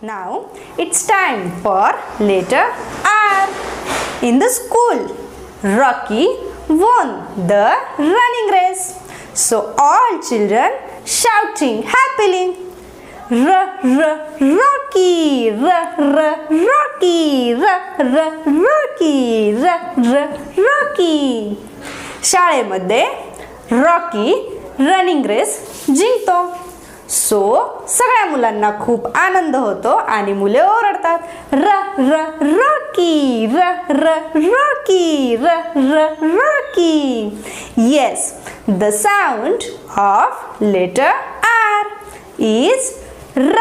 Now it's time for letter R. In the school, Rocky won the running race. So all children shouting happily, Rocky, Rocky, Rocky, Rocky. शाळेमध्ये Rocky running race जिंकतो. So सगळ्या मुलांना खूप आनंद होतो आणि मुले ओरडतात, Rocky, Rocky, Rocky. Yes, the sound of letter R is R.